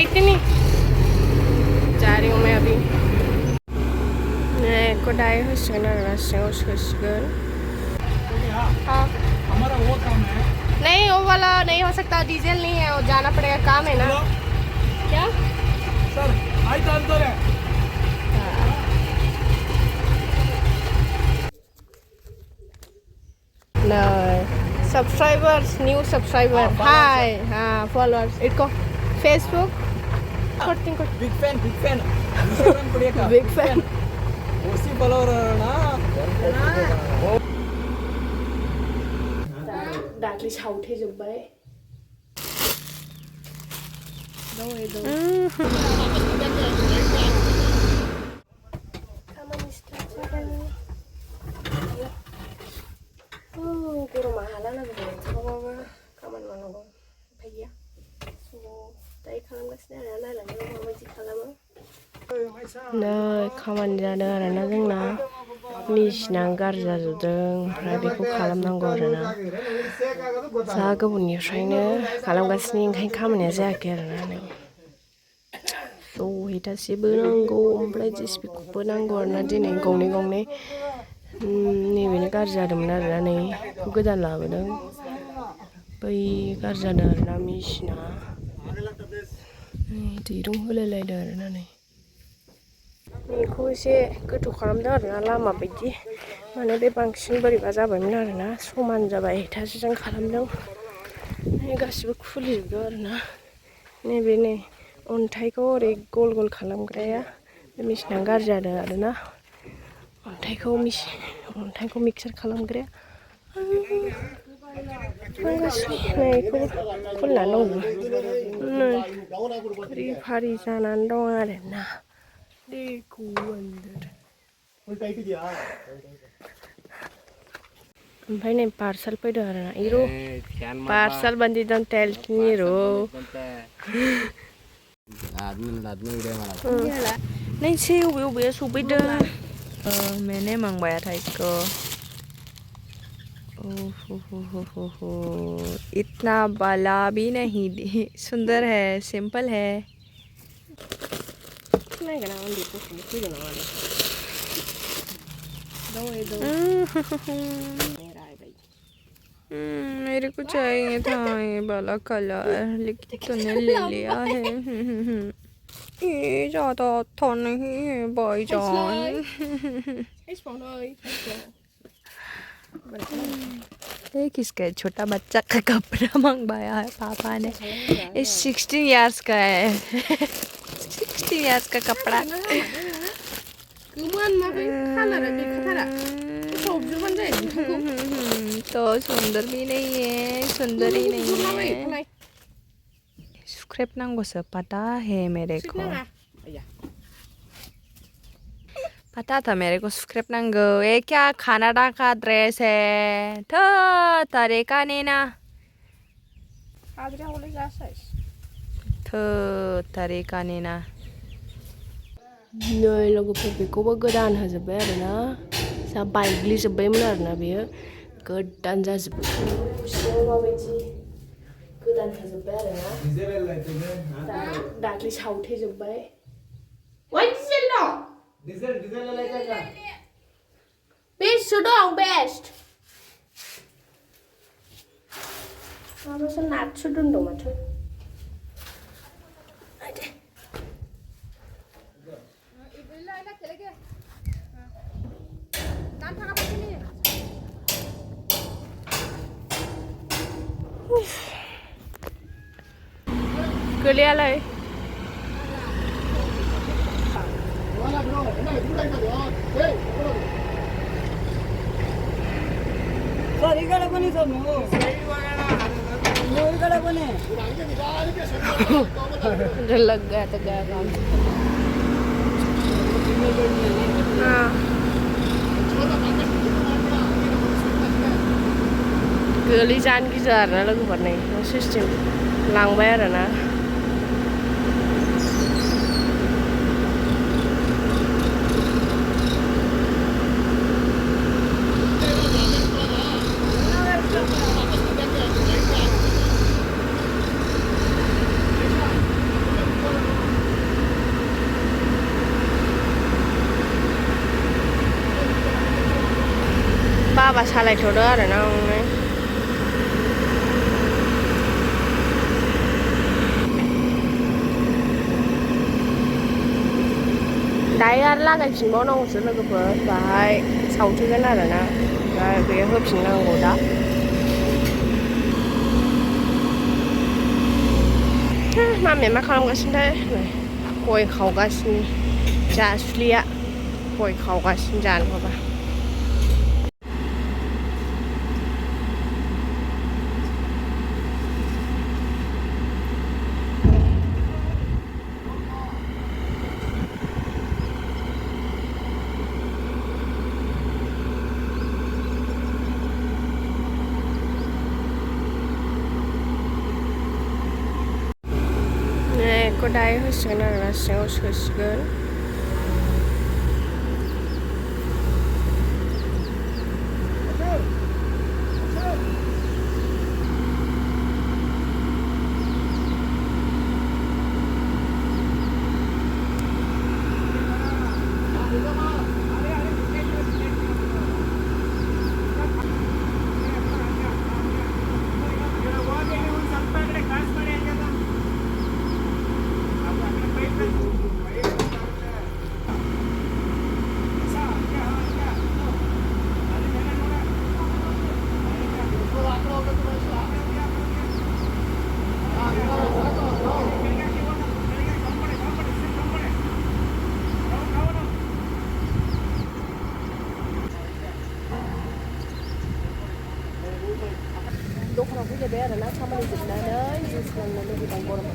नहीं जा रही हूँ मैं अभी को डाई होसिगोन आरोना सिङाव सोसिगोन हाँ हमारा वो काम है नहीं वो वाला नहीं हो सकता डीजल नहीं है वो जाना पड़ेगा काम है ना क्या सर आई तो अंदर है no subscribers new subscriber hi followers itko Facebook korting big fan Instagram padiya big fan osi follower na डाकली छाउथे जोब्बाय गरमा हाला ना बेखौबो खामानि मावनांगौ उफाय गैया दायो खालामगासिनो आरो नायलांनो माबायदि खालामो नै खामानि जादों आरोना जोंना मेसिना गाज्रि जाजोबदों ओमफ्राय बेखौ खालामनांगौ आरोना जा गोबावनिफ्रायनो खालामगासिनो ओंखायनो खामानिया जायाखै आरोना नै हेटासेबो नांगौ ओमफ्राय जेसिबिखौबो नांगौ आरोना दिनै गंनै नैबेनो गाज्रि जादोंमोन आरोना नै बेखौ गोदान लाबोदों बै गाज्रि जादों आरोना मेसिना दिरुं होलायलायदों आरोना नै बेखौ एसे गोथौ खालामदों आरोना लामा बायदि माने बे बांसिन बोरैबा जाबायमोन आरोना समान जाबाय हेटासेजों खालामदों गासिबो खुलिजोबदों आरोना नैबे नै अन्थाइखौ ओरै गल गल खालामग्राया बे मेसिना गाज्रि जादों आरोना अन्थाइखौ मिक्सार खालामग्राया बेखौ खुलिनानै दं नै फारि फारि जानानै दं आरोना देखो अंदर ओमफ्राय नै पार्सल फैदों आरोना इरो पार्सल बंदिदं तेलनि रो नहीं से बबे सफैदों मैंने मंगवाया था इसको ओहो इतना बाला भी नहीं सुंदर है सिंपल है मेरे को चाहिए था ये वाला कलर लेकिन तूने ले लिया है ये ज़्यादा अच्छा नहीं है भाईजान ये किसका है छोटा बच्चा का कपड़ा मंगवाया है पापा ने ये 16 इयर्स का है 16 इयर्स का कपड़ा तो सुंदर भी नहीं है सुंदर ही नहीं है स्क्रैप नांगौ से पता है मेरे को पता था मेरे को स्क्रैप नांगौ ये क्या कनाडा का ड्रेस है तो तरीका नहीं ना तो तरीका नहीं ना नै लोगोफोर बेखौबो गोदान होजोब्बाय आरोना जा बायग्लिजोब्बायमोन आरोना बेयो गोदान जाजोब्बाय माबायदि गोदान होजोब्बाय आरोना दाख्लै सावथेजोब्बाय बेस्ट दं बेस्ट माबासो नाथसो दोनदों माथो गोलैयालै सर इकडे पण सर इकडे पण लग गया तो गया काम हाँ गोलै जानो गियो आरोना लोगोफोर नै सिस्टेम लांबाय आरोना हाबा सालायथ'दो आरोना आंनो दायो आरो लागायफिनबावनांगौसो लोगोफोर बाहाय सावथेगोन आरोना दा बे होफिननांगौ दा मामिया मा खालामगासिनोथाय गय खावगासिनो जासुलिया गय खावगासिनो जानोबा बेखौ दायो होसिगोन आरोना सिङाव सोसिगोन दखानाव फैलायबाय आरोना खामानि जोबनानै जुइस लोंनो लुबैदों गरम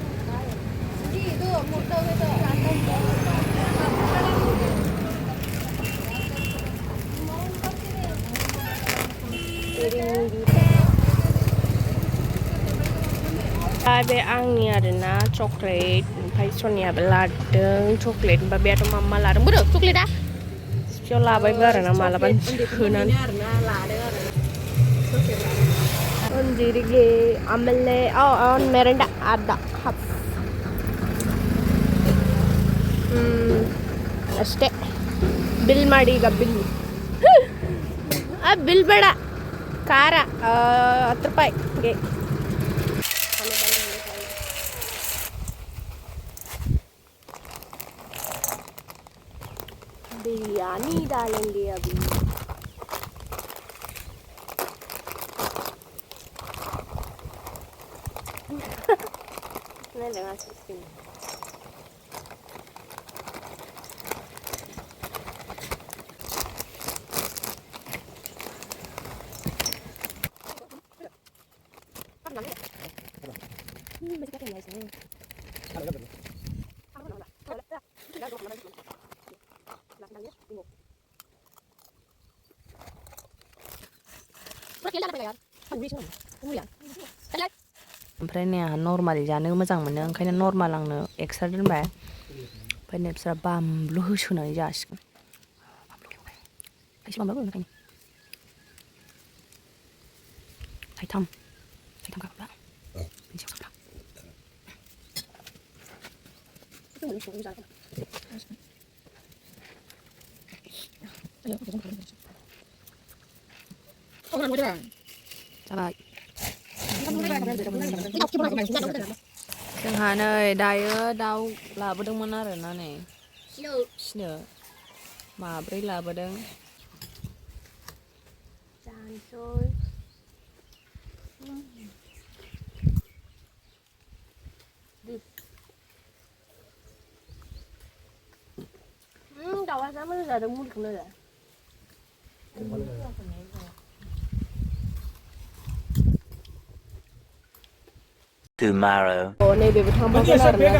बे आंनि आरोना चक्लेट ओमफ्राय सनियाबो लादों चक्लेट ओमफ्राय बेयाथ' मा लादों बोरो चक्लेटआ सिपियाव लाबायबो आरोना मालाबा सोनानै ಒಂದಿರಿಗೆ ಆಮೇಲೆ ಒಂದು ಮೆರಂಡ ಅರ್ಧ ಹಫ್ ಅಷ್ಟೇ ಬಿಲ್ ಮಾಡಿ ಈಗ ಬಿಲ್ ಬೇಡ ಖಾರ 10 ರೂಪಾಯಿಗೆ बिरयानी डालेंगे अभी नहीं लगा सकती ओमफ्राय नै आंहा नर्मालि जानो मोजां मोनो ओंखायनो नर्माल आंनो एक्सट्रा दोनबाय ओमफ्राय नै बिसोरा बानलु होसोनानै जासिगोन खायसे बानलु ओंखायनो थाइथाम गाबला मोनसेयाव गाबला जाबाय जोंहा नै दायो दाउ लाबोदोंमोन आरोना नै फिनो माब्रै लाबोदों जानोसै दाउआ जा मोजां जादों मुलिखौनो tomorrow. नैबेबो थांफागोन आरोना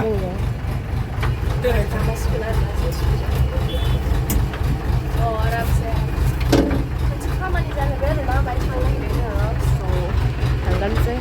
जोंजों थांफासिगोन आरोना आरामसे मोनसे खामानि जालायबाय आरोना बाहाय थांनो नागिरदों जोङो थांगोनसै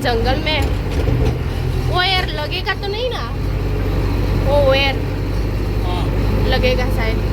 जंगल में वो यार लगेगा तो नहीं ना वो यार लगेगा शायद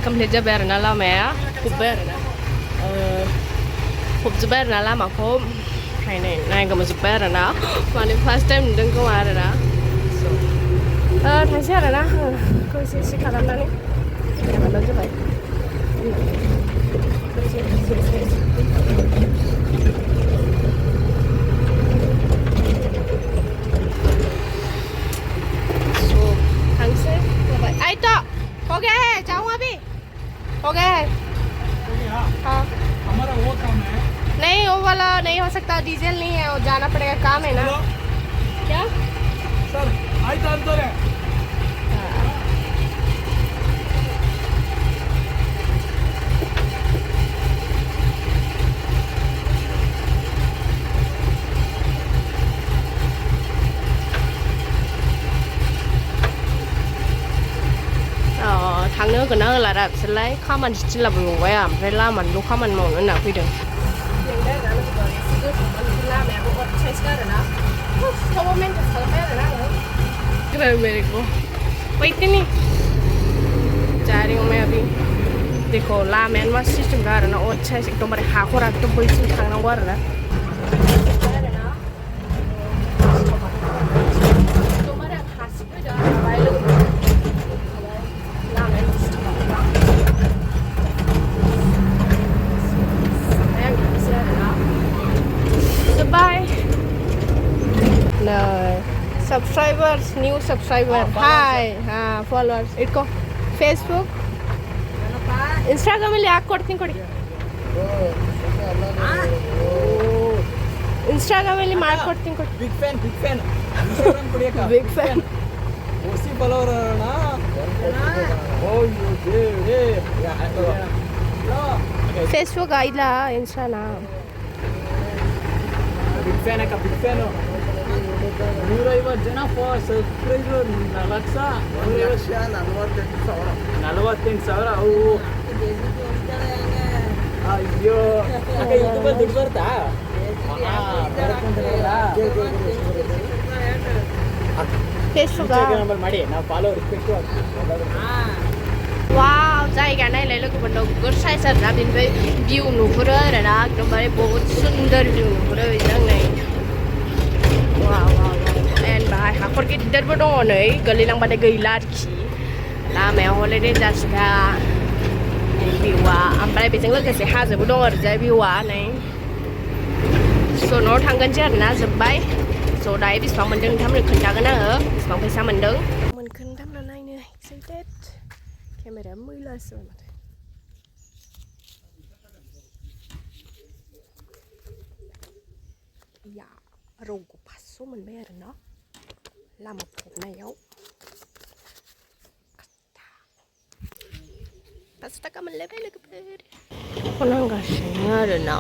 complete job na la mẹ kubber na khub job na la mà khô này này này có một job na mà nên first time đừng có mà na thay xe rồi na coi xe khá lắm đấy mà lên cho vậy thằng xe vậy ai to ok cháu qua đi ok हाँ हमारा वो काम है नहीं वो वाला नहीं हो सकता डीजल नहीं है वो जाना पड़ेगा काम है ना क्या सर आइता अंदर है thằng nữa của nó là đạp sẽ lấy khó mình chỉ là buồn quay à phải la mình lúc khó mình mòn nữa nào quy định नहीं Jadwng में अभी देखो लामेन मा सिस्टम का ना अच्छा है एकदम बड़े हाखो रात तो बोल सुन खाना हुआ ना Bye. No. Subscribers, new subscriber. Hi. Followers. Itko Facebook. Instagram ಅಲ್ಲಿ ಯಾಕೆ ಕೊಡ್ತೀನಿ ಕೊಡಿ Instagram ಅಲ್ಲಿ ಮಾಡ್ಕೊಡ್ತೀನಿ ಕೊಡಿ बिग फैन Instagram ಕೊಡಿಯಕ್ಕ Big fan. ಓಸಿ ಫಾಲೋವರ್ ಅಣ್ಣ ಓ ಯು ದೇ Facebook ಇಲ್ಲ Instana ಬಿಗ್ ಫ್ಯಾನ್ ಅಕ್ಕ ಬಿಗ್ ಫ್ಯಾನ್ 150 ಜನ ಸಬ್ಸ್ಕ್ರೈಬರ್ 48,000 ಅವು ಅಯ್ಯೋ ಅಕ್ಕ ಯೂಟ್ಯೂಬ್ ದುಡ್ಡು ಬರ್ತಾ Facebook ನಂಬರ್ ಮಾಡಿ ನಾವು ಫಾಲೋ ರಿಕ್ವೆಸ್ಟ್ Wow, जायगा नायलाय लोगोफोर नोगोद साइज आरोना बेनिफ्राय भिउ नुहुरो आरोना एकदमबारे बहुद सुन्दर भिउ नुहुरो बेजों नै वाव वाव एन्ड बाहाय हाखर गिदिरबो दङ नै गोलैलांबाथाय गैला आरोखि लामायाव हले रेजासिखा भिउआ ओमफ्राय बेजों लोगोसे हाजोबो दङ ओरैजाय भिउआ नै स' न'आव थांगोनसै आरोना जोब्बाय स' दायो बेसेबां मोन्दों नोंथांमोननो खोन्थागोन आङो बेसेबां फैसा मोन्दों मोनखोन नोंथांमोना नायनो एक्साइटेड Kamera मैला माथो या रौखौ 500 मोनबाय आरोना लामा फबनायाव 500 थाखा मोनलायबाय लोगोफोर नांगासिनो आरोना